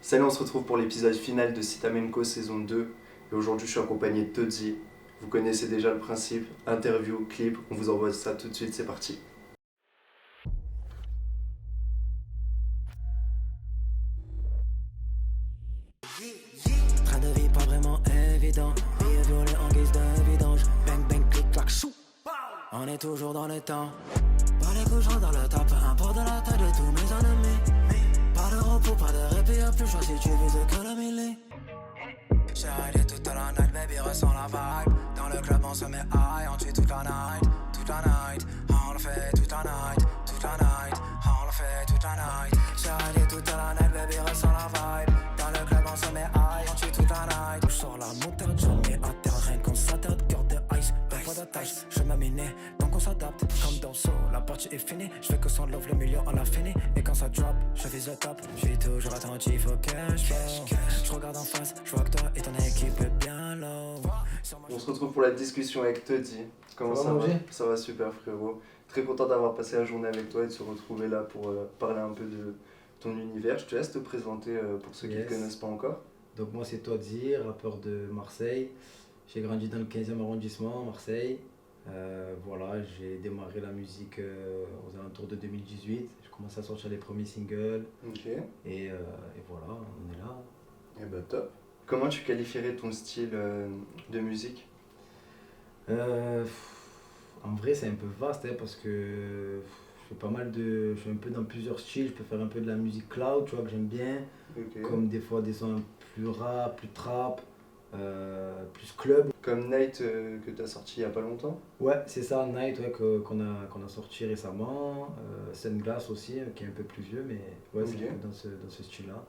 Salut, on se retrouve pour l'épisode final de Sitamenko saison 2. Et aujourd'hui, je suis accompagné de Todzi. Vous connaissez déjà le principe, interview, clip, on vous envoie ça tout de suite, c'est parti. Train de vie pas vraiment évident. Billet violé en guise de vidange. Bang bang clic clac chou. On est toujours dans le temps. Pas les couches dans le top. Un port de la tête de tous mes ennemis. Pas de repos, pas de répit. Y'a plus choix si tu vises que le milli. J'ai ridé toute la night, baby ressens la vibe. Dans le club on se met high, on tue toute la night. Toute la night, on le fait toute la night. Toute la night, on le fait toute la night. J'ai ridé toute la night, baby ressens la vibe. Dans le club on se met high, on tue toute la night. Je sors la montagne, je mets à terre, rien qu'on s'attarde. Cœur de ice, y'a pas d'attache. Je m'amène, donc on s'adapte. Comme dans So, la partie est finie. Je fais que sans love, le milieu on l'a fini. Et quand ça drop, je vise le top. Je suis toujours attentif au cash flow. Je regarde en face, je vois que toi et ton équipe est bien low. On se retrouve pour la discussion avec Todzi. Comment ça va? Ça va super, frérot. Très content d'avoir passé la journée avec toi et de se retrouver là pour parler un peu de ton univers. Je te laisse te présenter pour ceux qui ne te connaissent pas encore. Donc moi c'est Todzi, rappeur de Marseille. J'ai grandi dans le 15e arrondissement, Marseille. Voilà, j'ai démarré la musique aux alentours de 2018. J'ai commencé à sortir les premiers singles. Ok. Et voilà, on est là. Et bah top. Comment tu qualifierais ton style de musique? En vrai c'est un peu vaste parce que je fais pas mal de. Je suis un peu dans plusieurs styles. Je peux faire un peu de la musique cloud, tu vois, que j'aime bien. Ok. Comme des fois des sons plus rap, plus trap, plus club. Comme Night que tu as sorti il y a pas longtemps? Ouais, c'est ça, Night, ouais, qu'on a sorti récemment. Sunglass aussi, qui est un peu plus vieux, mais ouais, Ok. c'est un peu dans ce style-là.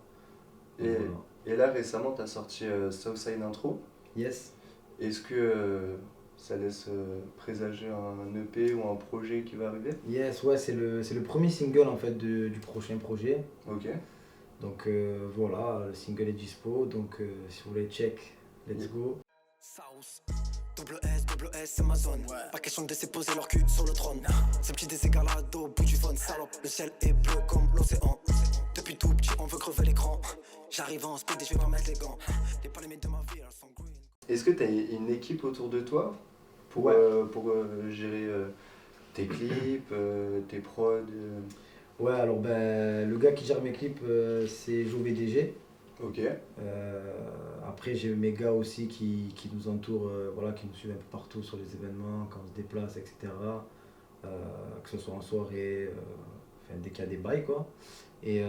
Et, Voilà. et là récemment tu as sorti Southside Intro. Yes. Est-ce que ça laisse présager un EP ou un projet qui va arriver? Yes, ouais, c'est le premier single en fait du prochain projet. Ok. Donc voilà, le single est dispo, donc si vous voulez check, let's go. Sauce. Double S, c'est ma zone. Pas question de laisser poser leur cul sur le trône. Ces petits déségalades au bout du phone, salope. Le ciel est bleu comme l'océan. Depuis tout petit, on veut crever l'écran. J'arrive en speed et je vais pas mettre les gants. Les palmiers de ma vie, elles sont green. Est-ce que tu as une équipe autour de toi pour, Ouais. pour gérer tes clips, tes prods Ouais, alors ben, le gars qui gère mes clips, c'est Joe VDG. Ok. Après, j'ai mes gars aussi qui nous entourent, voilà, qui nous suivent un peu partout sur les événements, quand on se déplace, etc. Que ce soit en soirée, enfin, dès qu'il y a des bails, quoi. Et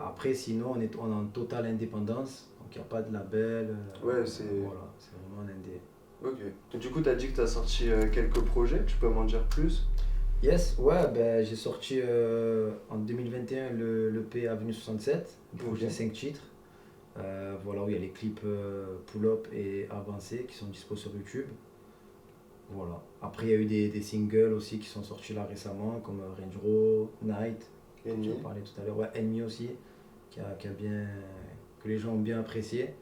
après, sinon, on est en totale indépendance, donc il n'y a pas de label. Ouais, c'est... Voilà, c'est vraiment un indé. Ok. Donc, du coup, tu as dit que tu as sorti quelques projets, tu peux m'en dire plus? Yes, ouais, ben, j'ai sorti en 2021 le P Avenue 67, un projet Ok. 5 titres. Voilà, où il y a les clips Pull Up et Avancé qui sont dispo sur YouTube. Voilà. Après, il y a eu des singles aussi qui sont sortis là récemment, comme Range Row, Night, comme tu Ennemi. en parlais tout à l'heure. Ouais, Enemy aussi, qui a bien, que les gens ont bien apprécié.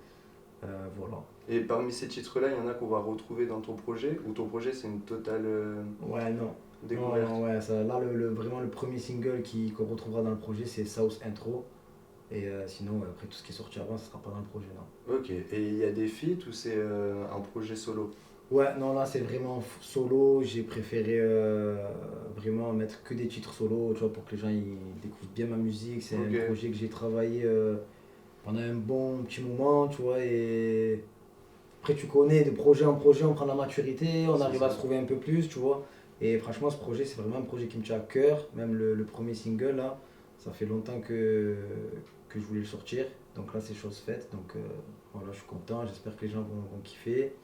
Voilà. Et parmi ces titres-là, il y en a qu'on va retrouver dans ton projet, ou ton projet c'est une totale Ouais, non. découverte? Non, ouais, ça, là, vraiment le premier single qu'on retrouvera dans le projet, c'est South Intro. Et sinon, ouais, après tout ce qui est sorti avant, ça sera pas dans le projet, non. Ok. Et il y a des feats ou c'est un projet solo? Ouais, non, là c'est vraiment solo. J'ai préféré vraiment mettre que des titres solo, tu vois, pour que les gens ils découvrent bien ma musique. C'est Ok. un projet que j'ai travaillé pendant un bon petit moment, tu vois. Et après, tu connais, de projet en projet, on prend la maturité, on C'est arrive ça. à se trouver un peu plus, tu vois. Et franchement, ce projet, c'est vraiment un projet qui me tient à cœur. Même le premier single, là, ça fait longtemps que je voulais le sortir. Donc là, c'est chose faite. Donc voilà, je suis content. J'espère que les gens vont kiffer.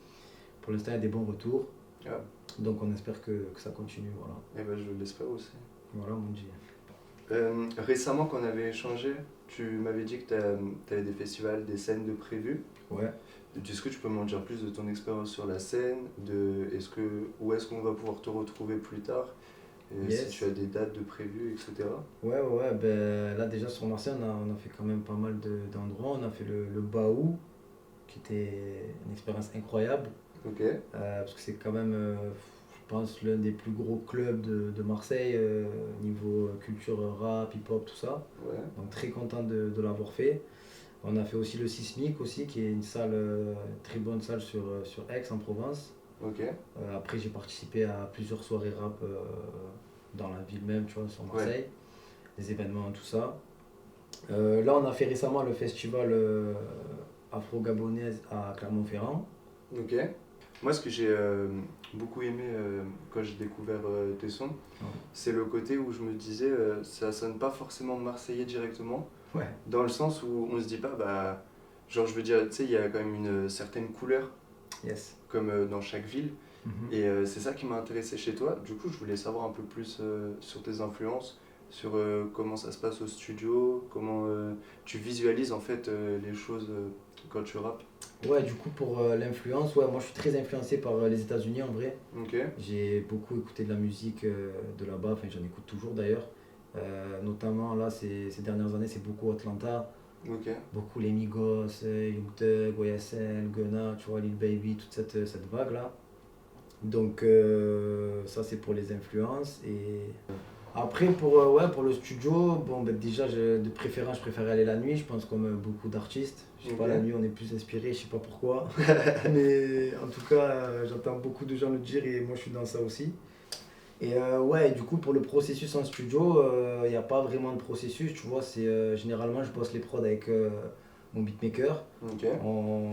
Pour l'instant, il y a des bons retours. Ah. Donc on espère que ça continue. Voilà, Et ben je l'espère aussi. voilà mon Dieu. Récemment, quand on avait échangé, tu m'avais dit que tu avais des festivals, des scènes de prévues. Ouais. Est-ce que tu peux m'en dire plus de ton expérience sur la scène, où est-ce qu'on va pouvoir te retrouver plus tard, et Yes. si tu as des dates de prévues, etc. Ouais, ben, là déjà sur Marseille, on a fait quand même pas mal d'endroits. On a fait le Baou, qui était une expérience incroyable. Ok. Parce que c'est quand même, je pense, l'un des plus gros clubs de Marseille, niveau culture rap, hip-hop, tout ça. Ouais. Donc très content de l'avoir fait. On a fait aussi le Sismic aussi, qui est une salle, très bonne salle sur Aix en Provence. Ok. Après j'ai participé à plusieurs soirées rap dans la ville même, tu vois, sur Marseille, des événements, tout ça. Là on a fait récemment le festival afro-gabonaise à Clermont-Ferrand. Ok. Moi, ce que j'ai beaucoup aimé quand j'ai découvert tes sons, c'est le côté où je me disais, ça sonne pas forcément marseillais directement, Ouais. dans le sens où on se dit pas, bah, genre, je veux dire, tu sais, il y a quand même une certaine couleur, Yes. comme dans chaque ville, et c'est ça qui m'a intéressé chez toi. Du coup, je voulais savoir un peu plus sur tes influences, sur comment ça se passe au studio, comment tu visualises en fait les choses quand tu rappes. Ouais, du coup, pour l'influence, ouais, moi je suis très influencé par les États-Unis en vrai. Ok. J'ai beaucoup écouté de la musique de là-bas, enfin j'en écoute toujours d'ailleurs. Notamment là, ces dernières années, c'est beaucoup Atlanta, Ok. beaucoup les Migos, Young Thug, YSL, Gunna, tu vois, Lil Baby, toute cette vague-là. Donc ça c'est pour les influences. Et après pour le studio, bon ben, déjà de préférence je préfère aller la nuit, je pense comme beaucoup d'artistes. Je sais pas, la nuit on est plus inspiré, je sais pas pourquoi. Mais en tout cas j'entends beaucoup de gens le dire et moi je suis dans ça aussi. Et ouais, du coup pour le processus en studio, il n'y a pas vraiment de processus, tu vois, c'est généralement je bosse les prods avec mon beatmaker. Ok.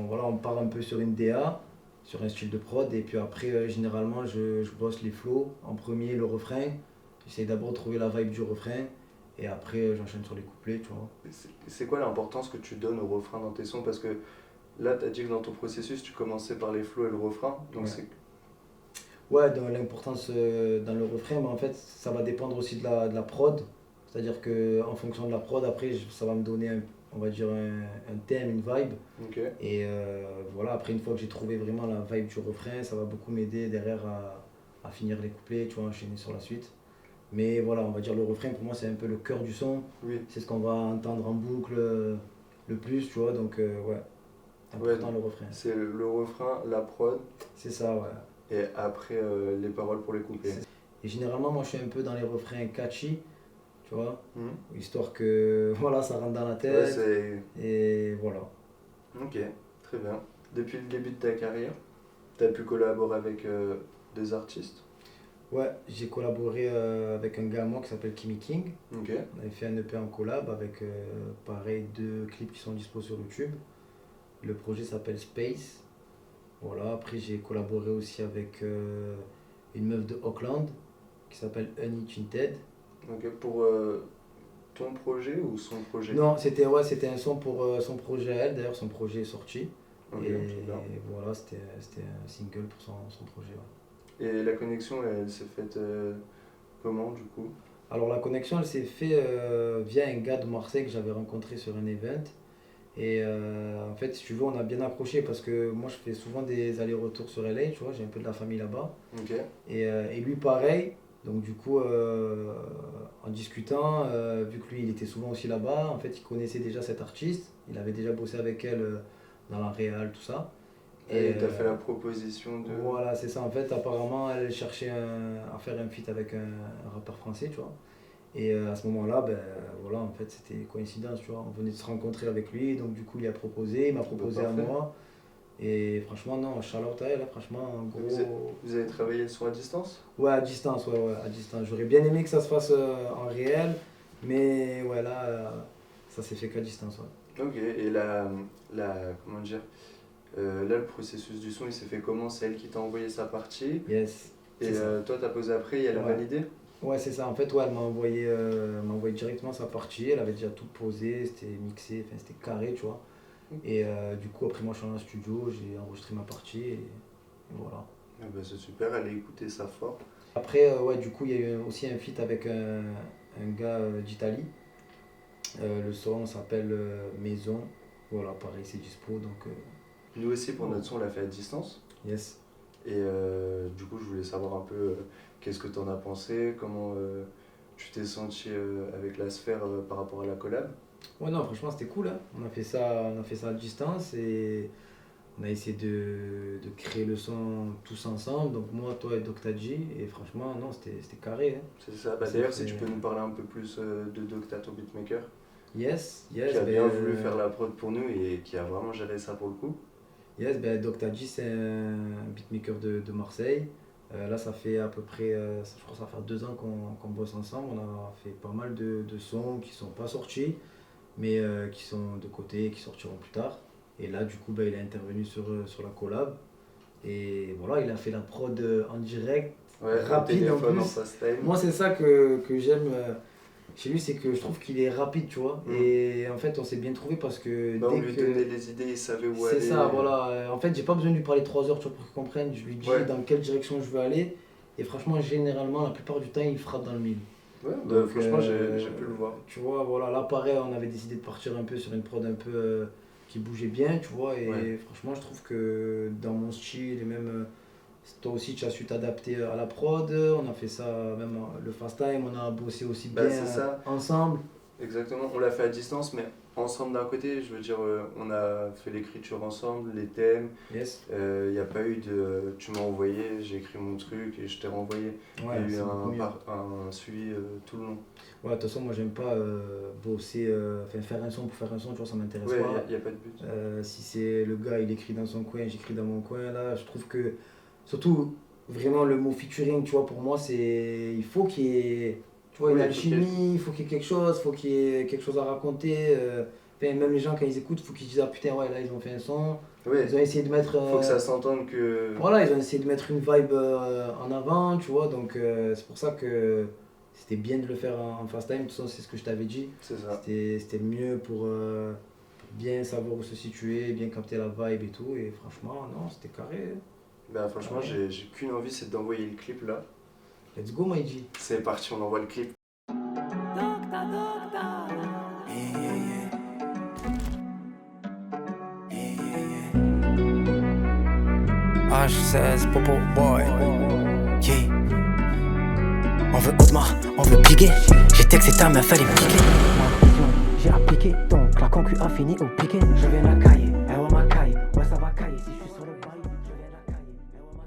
Voilà, on part un peu sur une DA, sur un style de prod, et puis après, généralement, je bosse les flows. En premier, le refrain. J'essaie d'abord de trouver la vibe du refrain, et après, j'enchaîne sur les couplets, tu vois. C'est quoi l'importance que tu donnes au refrain dans tes sons? Parce que là, tu as dit que dans ton processus, tu commençais par les flows et le refrain. Donc Ouais. c'est... Ouais, dans l'importance dans le refrain, mais en fait, ça va dépendre aussi de la prod. C'est-à-dire qu'en fonction de la prod, après, ça va me donner, on va dire, un thème, une vibe. Ok. Et voilà, après, une fois que j'ai trouvé vraiment la vibe du refrain, ça va beaucoup m'aider derrière à finir les couplets, tu vois, enchaîner sur la suite. Mais voilà, on va dire le refrain, pour moi, c'est un peu le cœur du son. Oui. C'est ce qu'on va entendre en boucle le plus, tu vois, donc ouais, important le refrain. C'est le refrain, la prod, C'est ça, ouais. et après les paroles pour les couplets. Et généralement, moi, je suis un peu dans les refrains catchy, tu vois, Mhm. histoire que voilà, ça rentre dans la Ouais, tête. c'est... Et voilà. Ok, très bien. Depuis le début de ta carrière, tu as pu collaborer avec des artistes. Ouais, j'ai collaboré avec un gars à moi qui s'appelle Kimi King. Ok. On avait fait un EP en collab avec pareil 2 clips qui sont dispo sur YouTube. Le projet s'appelle Space. Voilà, après j'ai collaboré aussi avec une meuf de Auckland qui s'appelle Honey Tinted. Ok, pour ton projet ou son projet? Non, c'était un son pour son projet à elle, d'ailleurs son projet est sorti. Ok, Et super. voilà, c'était un single pour son projet. Ouais. Et la connexion, elle s'est faite comment du coup? Alors la connexion elle s'est faite via un gars de Marseille que j'avais rencontré sur un event. Et en fait, si tu veux, on a bien accroché parce que moi je fais souvent des allers-retours sur LA, tu vois, j'ai un peu de la famille là-bas. Ok. Et lui pareil, donc du coup en discutant, vu que lui il était souvent aussi là-bas, en fait il connaissait déjà cette artiste, il avait déjà bossé avec elle dans la réal, tout ça. Et t'as fait la proposition de... Voilà, c'est ça en fait, apparemment elle cherchait à faire un feat avec un rappeur français, tu vois. Et à ce moment-là, ben, voilà, en fait, c'était coïncidence, tu vois. On venait de se rencontrer avec lui, donc du coup, il a proposé, il m'a proposé à parfait. moi. Et franchement, non, shout-out à elle, hein, franchement, un gros... Vous avez travaillé le son à distance? Ouais, à distance, ouais, à distance. J'aurais bien aimé que ça se fasse en réel, mais ouais, là, ça s'est fait qu'à distance, ouais. Ok, et comment dire, là le processus du son il s'est fait comment? C'est elle qui t'a envoyé sa partie Yes. et toi t'as posé après et elle a Ouais. validé? Ouais, c'est ça. En fait, ouais, elle m'a envoyé directement sa partie. Elle avait déjà tout posé, c'était mixé, enfin, c'était carré, tu vois. Et du coup, après, moi, je suis dans le studio, j'ai enregistré ma partie et voilà. Ah bah c'est super, elle a écouté ça fort. Après, ouais, du coup, il y a eu aussi un feat avec un gars d'Italie. Le son s'appelle Maison. Voilà, pareil, c'est dispo, donc Nous aussi pour notre son on l'a fait à distance. yes. Et du coup je voulais savoir un peu qu'est-ce que t'en as pensé, comment tu t'es senti avec la sphère par rapport à la collab. Ouais, non, franchement, c'était cool, hein. On a fait ça à distance et on a essayé de créer le son tous ensemble. Donc, moi, toi et Doctadji. Et franchement, non, c'était carré, hein. C'est ça, bah, Ça d'ailleurs si fait- tu peux nous parler un peu plus de Docta, ton beatmaker. Yes. Qui a bien voulu faire la prod pour nous et qui a vraiment géré ça pour le coup. Yes, Doctaji, c'est un beatmaker de Marseille. Là, ça fait à peu près, je crois que ça va faire 2 ans qu'on bosse ensemble. On a fait pas mal de sons qui sont pas sortis, mais qui sont de côté, qui sortiront plus tard. Et là, du coup, il a intervenu sur la collab. Et voilà, il a fait la prod en direct, rapide en plus. Moi, c'est ça que j'aime chez lui, c'est que je trouve qu'il est rapide, tu vois. Et en fait, on s'est bien trouvé parce que on lui donnait les idées, il savait où aller. C'est ça, voilà. En fait, j'ai pas besoin de lui parler 3 heures, tu vois, pour qu'il comprenne. Je lui dis dans quelle direction je veux aller. Et franchement, généralement, la plupart du temps, il frappe dans le mille. Ouais, donc, franchement, j'ai pu le voir. Tu vois, voilà, là, pareil, on avait décidé de partir un peu sur une prod un peu qui bougeait bien, tu vois. Et franchement, je trouve que dans mon style, et même toi aussi, tu as su t'adapter à la prod. On a fait ça, même le fast time, on a bossé aussi bien ensemble. Exactement, on l'a fait à distance, mais ensemble d'un côté, je veux dire, on a fait l'écriture ensemble, les thèmes. Yes. Y a pas eu de tu m'as envoyé, j'ai écrit mon truc et je t'ai renvoyé. Il y a eu un suivi tout le long. Ouais, de toute façon, moi j'aime pas bosser, faire un son pour faire un son, tu vois, ça m'intéresse pas. Il n'y a pas de but. Si c'est le gars, il écrit dans son coin, j'écris dans mon coin, là, je trouve que, surtout, vraiment le mot featuring, tu vois, pour moi, il faut qu'il y ait. Tu vois, une alchimie, il faut qu'il y ait quelque chose, il faut qu'il y ait quelque chose à raconter. Même les gens, quand ils écoutent, il faut qu'ils disent ah putain, ouais, là ils ont fait un son. Ils ont essayé de mettre. Faut que ça s'entende que. Voilà, ils ont essayé de mettre une vibe en avant, tu vois, donc c'est pour ça que c'était bien de le faire en fast time. De toute façon, c'est ce que je t'avais dit. C'est ça. C'était mieux pour bien savoir où se situer, bien capter la vibe et tout. Et franchement, non, c'était carré. Franchement, j'ai qu'une envie, c'est d'envoyer le clip là. Let's go, Maïji. C'est parti, on envoie le clip. H16 Popo Boy. Yeah. On veut Audemars, on veut piquer. J'ai texté ta meuf, elle est piquée. J'ai appliqué, donc la concu a fini au piqué. Je viens la cailler, elle va ma caille. Ouais, ça va cailler si je suis